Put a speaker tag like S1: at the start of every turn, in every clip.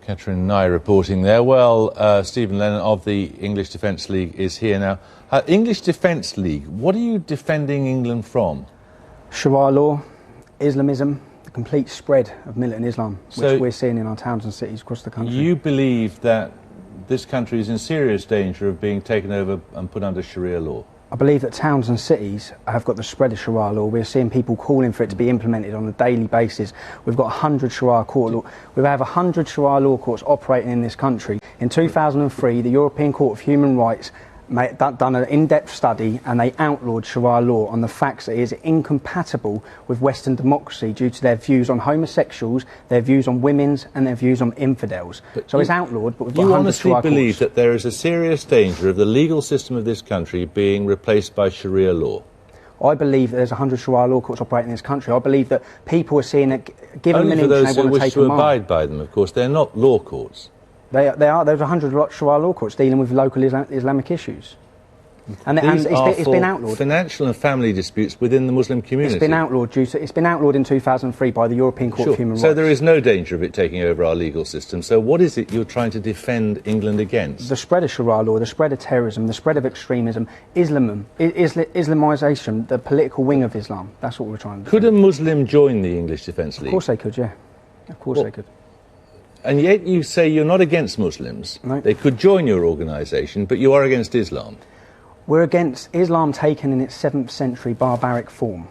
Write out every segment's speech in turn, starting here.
S1: Catherine Nye reporting there. Well, Stephen Lennon of the English Defence League is here now. English Defence League, what are you defending England from?
S2: Sharia law, Islamism, the complete spread of militant Islam, which we're seeing in our towns and cities across the country.
S1: You believe that this country is in serious danger of being taken over and put under Sharia law?
S2: I believe that towns and cities have got the spread of Sharia law. We're seeing people calling for it to be implemented on a daily basis. We've got 100 Sharia court law. We have 100 Sharia law courts operating in this country. In 2003, the European Court of Human Rights done an in-depth study, and they outlawed Sharia law on the facts that it is incompatible with Western democracy due to their views on homosexuals, their views on women's, and their views on infidels. So it's outlawed, but we've got 100 Sharia courts.
S1: You honestly believe that there is a serious danger of the legal system of this country being replaced by Sharia law?
S2: I believe that there's 100 Sharia law courts operating in this country. I believe that people are seeing it, given an inch, they want to take them on.
S1: Only for those who wish to abide by them, of course. They're not law courts.
S2: They are. There's 100 Sharia law courts dealing with local Islamic issues. And it's been outlawed.
S1: Financial and family disputes within the Muslim community.
S2: It's been outlawed it's been outlawed in 2003 by the European Court of Human Rights.
S1: So there is no danger of it taking over our legal system. So what is it you're trying to defend England against?
S2: The spread of Sharia law, the spread of terrorism, the spread of extremism, Islamisation, the political wing of Islam. That's what we're trying to do.
S1: Could a Muslim join the English Defence League?
S2: Of course they could, yeah. Of course they could.
S1: And yet you say you're not against Muslims.
S2: No.
S1: They could join your organisation, but you are against Islam.
S2: We're against Islam taken in its 7th century barbaric form.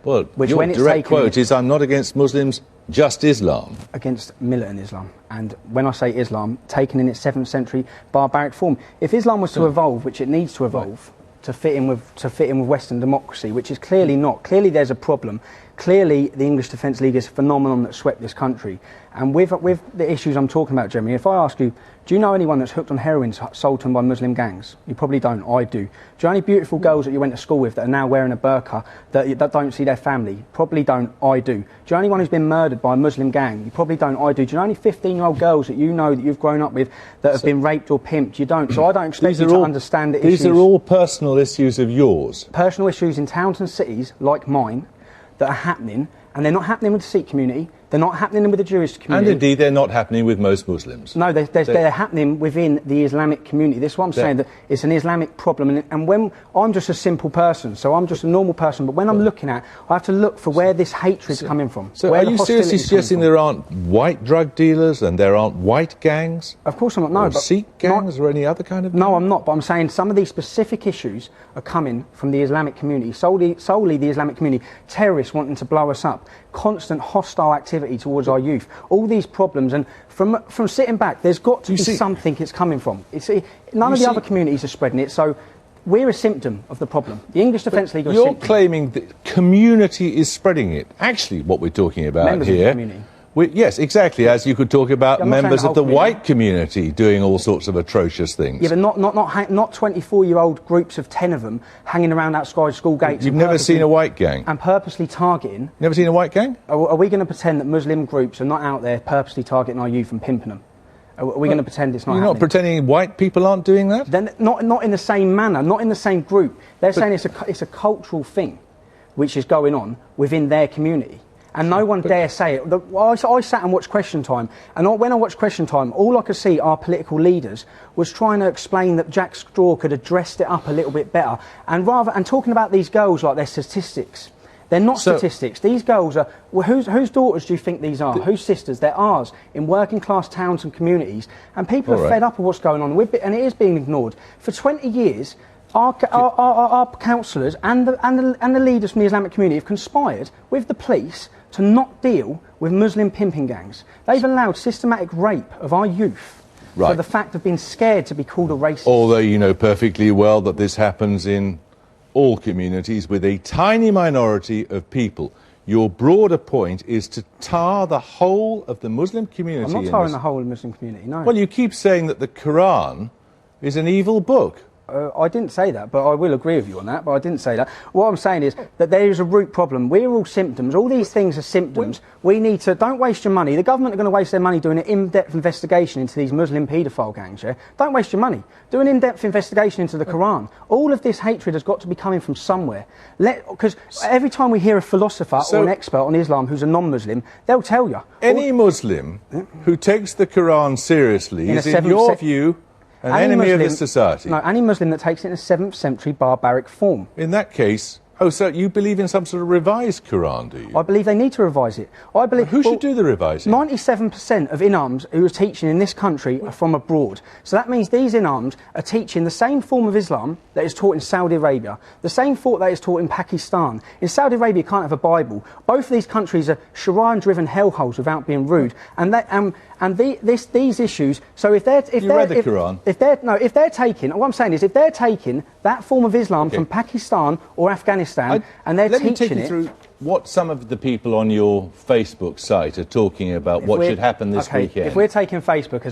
S1: Well, your direct quote is, I'm not against Muslims, just Islam.
S2: Against militant Islam. And when I say Islam, taken in its 7th century barbaric form. If Islam was to evolve, which it needs to evolve, to fit in with Western democracy, which is clearly not. Clearly there's a problem. Clearly the English Defence League is a phenomenon that swept this country. And with the issues I'm talking about, Jeremy, if I ask you, do you know anyone that's hooked on heroin sold to them by Muslim gangs? You probably don't. I do. Do you know any beautiful girls that you went to school with that are now wearing a burqa that don't see their family? Probably don't. I do. Do you know anyone who's been murdered by a Muslim gang? You probably don't. I do. Do you know any 15-year-old girls that you know that you've grown up with that have been raped or pimped? You don't. So I don't expect you to understand the issues.
S1: These are all personal issues of yours.
S2: Personal issues in towns and cities like mine that are happening, and they're not happening with the Sikh community, they're not happening with the Jewish community.
S1: And indeed, they're not happening with most Muslims.
S2: No, they're happening within the Islamic community. This is what I'm saying, that it's an Islamic problem. And when I'm just a simple person, so I'm just a normal person, but when I'm looking at, I have to look for where this hatred's coming from.
S1: So are you seriously suggesting there aren't white drug dealers and there aren't white gangs?
S2: Of course I'm not, no.
S1: Or Sikh gangs or any other kind of...
S2: No, I'm not, but I'm saying some of these specific issues are coming from the Islamic community, solely the Islamic community, terrorists wanting to blow us up, constant hostile activity towards our youth, all these problems, and from sitting back, there's got to be something it's coming from. None of the other communities are spreading it, so we're a symptom of the problem. The English Defence League are a symptom.
S1: You're claiming that community is spreading it. Actually, what we're talking about
S2: Members
S1: here...
S2: of the community.
S1: Yes, exactly, as you could talk about members of the white community doing all sorts of atrocious things.
S2: Yeah, but not 24-year-old groups of 10 of them hanging around outside school gates.
S1: You've never seen a white gang?
S2: And purposely targeting...
S1: Never seen a white gang?
S2: Are we going to pretend that Muslim groups are not out there purposely targeting our youth and pimping them? Are we going to pretend it's not happening?
S1: You're not pretending white people aren't doing that?
S2: Then not in the same manner, not in the same group. They're saying it's a cultural thing which is going on within their community. And no one dare say it. I sat and watched Question Time, and when I watched Question Time, all I could see our political leaders was trying to explain that Jack Straw could have dressed it up a little bit better, and talking about these girls like they're statistics. They're not statistics. These girls are... Well, whose daughters do you think these are? Whose sisters? They're ours, in working class towns and communities, and people are fed up of what's going on, and it is being ignored. For 20 years... Our councillors and the leaders from the Islamic community have conspired with the police to not deal with Muslim pimping gangs. They've allowed systematic rape of our youth for the fact of being scared to be called a racist.
S1: Although you know perfectly well that this happens in all communities with a tiny minority of people. Your broader point is to tar the whole of the Muslim community.
S2: I'm not tarring the whole of the Muslim community, no.
S1: Well, you keep saying that the Quran is an evil book.
S2: I didn't say that, but I will agree with you on that, but I didn't say that. What I'm saying is that there is a root problem. We're all symptoms. All these things are symptoms. We need to... Don't waste your money. The government are going to waste their money doing an in-depth investigation into these Muslim paedophile gangs, yeah? Don't waste your money. Do an in-depth investigation into the Quran. All of this hatred has got to be coming from somewhere. Because every time we hear a philosopher or an expert on Islam who's a non-Muslim, they'll tell you.
S1: Any Muslim who takes the Quran seriously is, in your view... an enemy of this society.
S2: No, any Muslim that takes it in a 7th century barbaric form.
S1: In that case, so you believe in some sort of revised Quran, do you?
S2: I believe they need to revise it. I believe...
S1: Who should do the revising?
S2: 97% of imams who are teaching in this country are from abroad. So that means these imams are teaching the same form of Islam that is taught in Saudi Arabia, the same thought that is taught in Pakistan. In Saudi Arabia, you can't have a Bible. Both of these countries are Sharia-driven hellholes, without being rude. These issues. So if they're
S1: read the Quran?
S2: If they're taking, what I'm saying is, if they're taking that form of Islam from Pakistan or Afghanistan and they're
S1: let
S2: teaching
S1: me take you through what some of the people on your Facebook site are talking about. What should happen this weekend?
S2: If we're taking Facebook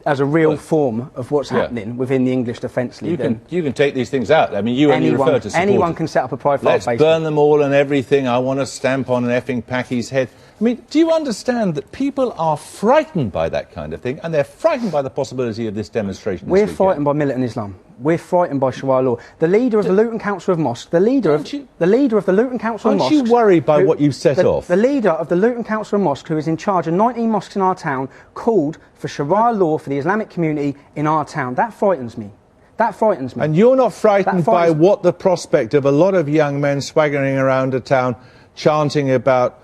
S2: as a real form of what's happening within the English Defence League,
S1: you can take these things out. I mean, you only refer to supporters.
S2: Anyone can set up a profile.
S1: Let's burn them all and everything. I want to stamp on an effing Packy's head. I mean, do you understand that people are frightened by that kind of thing, and they're frightened by the possibility of this demonstration?
S2: We're frightened by militant Islam. We're frightened by Sharia law. The leader of the Luton Council of Mosques, the leader of the Luton Council of Mosques.
S1: Aren't you worried by what you've set off?
S2: The leader of the Luton Council of Mosques, who is in charge of 19 mosques in our town, called for Sharia law for the Islamic community in our town. That frightens me. That frightens me.
S1: And you're not frightened by what the prospect of a lot of young men swaggering around a town, chanting about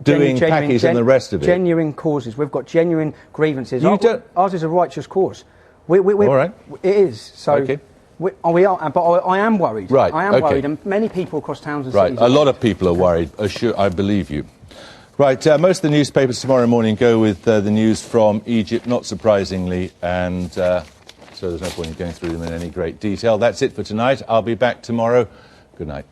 S1: doing packies and the rest of it?
S2: Genuine causes. We've got genuine grievances. Ours is a righteous cause. All
S1: right.
S2: It is. So
S1: okay.
S2: We are, but I am worried.
S1: Right.
S2: I am worried, and many people across towns and cities.
S1: Right. A lot of people are worried. I believe you. Right. Most of the newspapers tomorrow morning go with the news from Egypt, not surprisingly, and so there's no point in going through them in any great detail. That's it for tonight. I'll be back tomorrow. Good night.